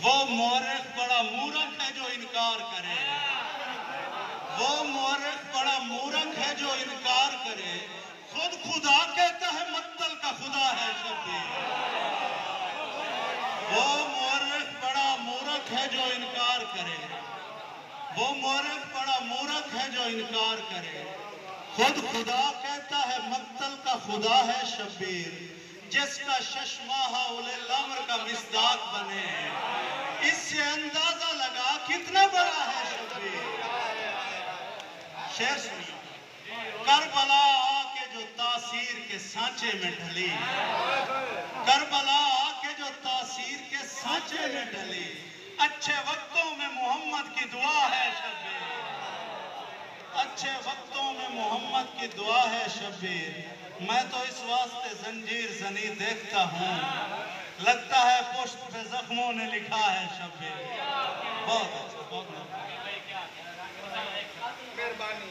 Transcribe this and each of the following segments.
वो मौरख बड़ा मूर्ख है जो इनकार करे। वो मौरख बड़ा मूर्ख है जो इनकार करे। खुद खुदा कहता है मत्तल का खुदा है शब्बीर। वो मौरख बड़ा मूर्ख है जो इनकार करे। वो मौरख बड़ा मूर्ख है जो इनकार करे। खुद खुदा कहता है मत्तल का खुदा है शब्बीर। जिसका चश्मा उलिल अम्र का मिस्दाक बने। इससे अंदाजा लगा कितना बड़ा है शब्बीर। शेर सुनिए। करबला आके जो तासीर के सांचे में ढली। करबला आके जो तासीर के सांचे में ढली। अच्छे वक्तों में मोहम्मद की दुआ है शब्बीर। अच्छे वक्तों में मोहम्मद की दुआ है शब्बीर। मैं तो इस वास्ते जंजीर जनी देखता हूँ। लगता है पुष्प पे जख्मों ने लिखा है शब्बीर। बहुत अच्छा, बहुत मेहरबानी।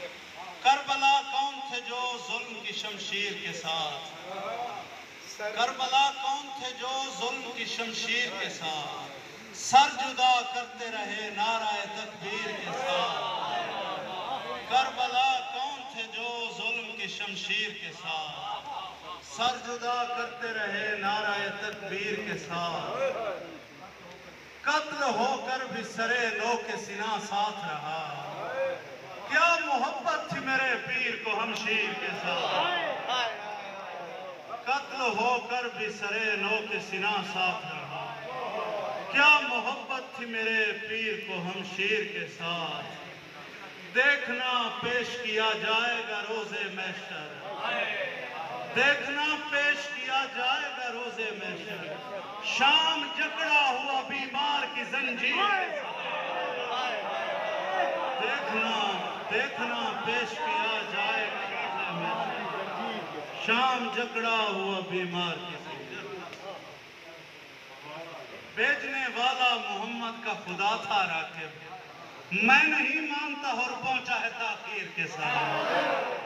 करबला कौन थे जो जुल्म की शमशीर के साथ। करबला कौन थे जो जुल्म की शमशीर के साथ सर जुदा करते रहे नाराए तकबीर के साथ। करबला कौन थे जो जुल्म की शमशीर के साथ सर जुदा करते रहे नाराए तकबीर के साथ। कत्ल होकर भी सरे लो के सिना साथ रहा। क्या मोहब्बत थी मेरे पीर को हमशीर के साथ। कत्ल होकर भी सरे लो के सिना साथ रहा। क्या मोहब्बत थी मेरे पीर को हमशीर के साथ। देखना पेश किया जाएगा रोजे महशर। देखना पेश किया जाएगा रोजे महशर। शाम जकड़ा हुआ बीमार की जंजीर के साथ। देखना देखना पेश किया जाएगा रोजे महशर। शाम जकड़ा हुआ बीमार की जंजीर। भेजने वाला मोहम्मद का खुदा था राकिब। मैं नहीं मानता और पहुंचा है ताखीर के साथ।